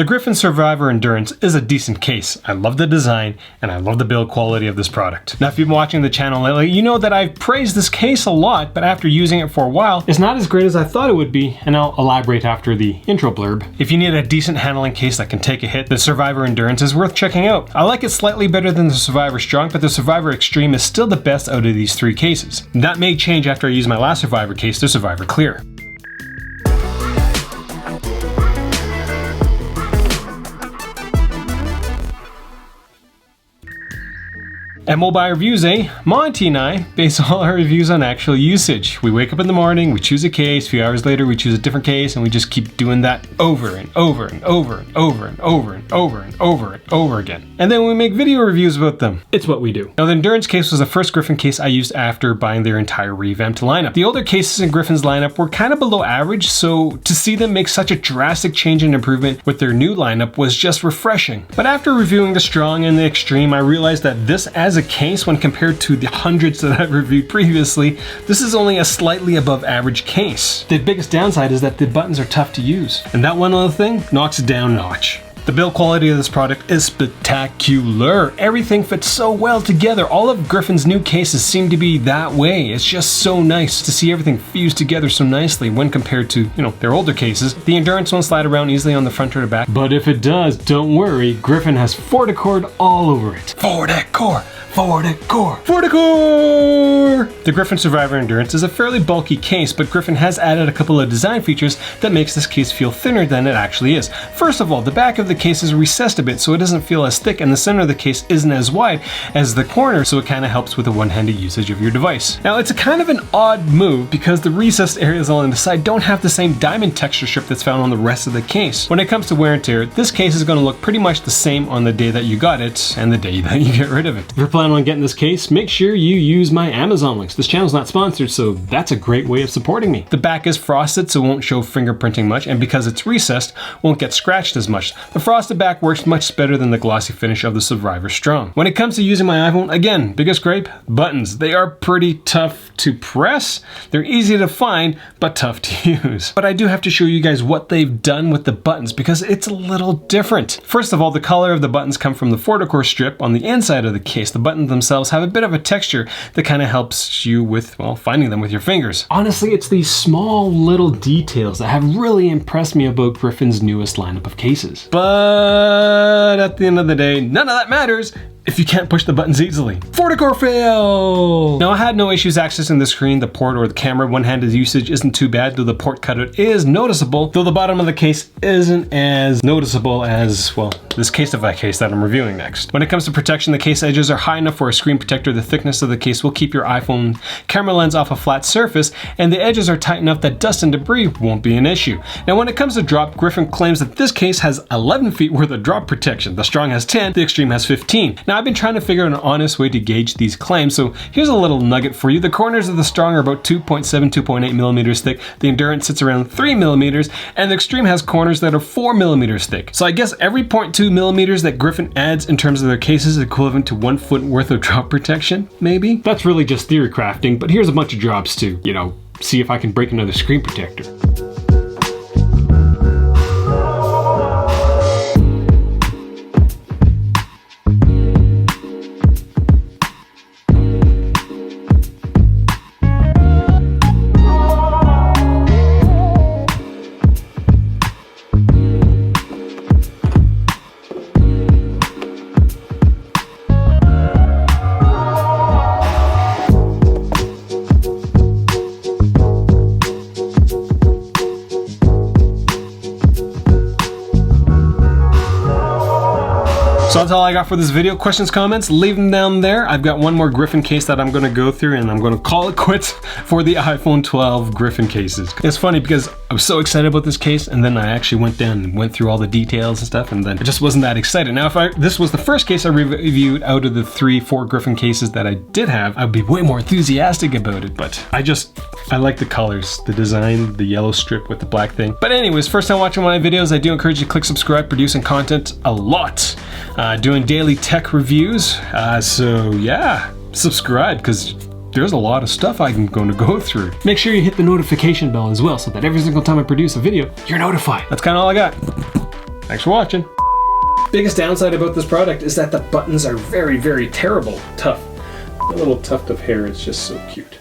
The Griffin Survivor Endurance is a decent case. I love the design and I love the build quality of this product. Now if you've been watching the channel lately, you know that I've praised this case a lot, but after using it for a while, it's not as great as I thought it would be, and I'll elaborate after the intro blurb. If you need a decent handling case that can take a hit, the Survivor Endurance is worth checking out. I like it slightly better than the Survivor Strong, but the Survivor Extreme is still the best out of these three cases. That may change after I use my last Survivor case, the Survivor Clear. At Mobile Reviews, Monty and I base all our reviews on actual usage. We wake up in the morning, we choose a case, a few hours later we choose a different case, and we just keep doing that over and over and over and over and over and over and over and over again. And then we make video reviews about them. It's what we do. Now the Endurance case was the first Griffin case I used after buying their entire revamped lineup. The older cases in Griffin's lineup were kind of below average, so to see them make such a drastic change and improvement with their new lineup was just refreshing. But after reviewing the Strong and the Extreme, I realized that this as a case, when compared to the hundreds that I've reviewed previously, this is only a slightly above average case. The biggest downside is that the buttons are tough to use, and that one other thing knocks it down a notch. The build quality of this product is spectacular. Everything fits so well together. All of Griffin's new cases seem to be that way. It's just so nice to see everything fused together so nicely when compared to, their older cases. The Endurance won't slide around easily on the front or the back, but if it does, don't worry, Griffin has FortiCord all over it. FortiCord! FortiCord! FortiCord! The Griffin Survivor Endurance is a fairly bulky case, but Griffin has added a couple of design features that makes this case feel thinner than it actually is. First of all, the back of the case is recessed a bit so it doesn't feel as thick, and the center of the case isn't as wide as the corner, so it kind of helps with the one-handed usage of your device. Now it's a kind of an odd move because the recessed areas along the side don't have the same diamond texture strip that's found on the rest of the case. When it comes to wear and tear, this case is going to look pretty much the same on the day that you got it and the day that you get rid of it. If you're planning on getting this case, make sure you use my Amazon links. This channel's not sponsored, so that's a great way of supporting me. The back is frosted, so it won't show fingerprinting much, and because it's recessed, won't get scratched as much. The frosted back works much better than the glossy finish of the Survivor Strong. When it comes to using my iPhone, again, biggest gripe, buttons. They are pretty tough to press. They're easy to find, but tough to use. But I do have to show you guys what they've done with the buttons because it's a little different. First of all, the color of the buttons come from the FortiCord strip on the inside of the case. The buttons themselves have a bit of a texture that kind of helps you with, finding them with your fingers. Honestly, it's these small little details that have really impressed me about Griffin's newest lineup of cases. But at the end of the day, none of that matters if you can't push the buttons easily. FortiCord fail! Now I had no issues accessing the screen, the port, or the camera. One-handed usage isn't too bad, though the port cutout is noticeable, though the bottom of the case isn't as noticeable as, this Casetify case that I'm reviewing next. When it comes to protection, the case edges are high enough for a screen protector. The thickness of the case will keep your iPhone camera lens off a flat surface, and the edges are tight enough that dust and debris won't be an issue. Now when it comes to drop, Griffin claims that this case has 11 feet worth of drop protection. The Strong has 10, the Extreme has 15. Now I've been trying to figure out an honest way to gauge these claims, so here's a little nugget for you. The corners of the Strong are about 2.7, 2.8 millimeters thick. The Endurance sits around 3 millimeters, and the Extreme has corners that are 4 millimeters thick. So I guess every 0.2 millimeters that Griffin adds in terms of their cases is equivalent to 1 foot worth of drop protection, maybe? That's really just theory crafting, but here's a bunch of drops to, see if I can break another screen protector. So that's all I got for this video. Questions, comments, leave them down there. I've got one more Griffin case that I'm gonna go through, and I'm gonna call it quits for the iPhone 12 Griffin cases. It's funny because I was so excited about this case, and then I actually went down and went through all the details and stuff, and then I just wasn't that excited. Now, if this was the first case I reviewed out of the 3-4 Griffin cases that I did have, I'd be way more enthusiastic about it, but I like the colors, the design, the yellow strip with the black thing. But anyways, first time watching my videos, I do encourage you to click subscribe, producing content a lot. Doing daily tech reviews, so yeah, subscribe because there's a lot of stuff I'm going to go through. Make sure you hit the notification bell as well so that every single time I produce a video, you're notified. That's kind of all I got. Thanks for watching. Biggest downside about this product is that the buttons are very, very terrible tough. A little tuft of hair is just so cute.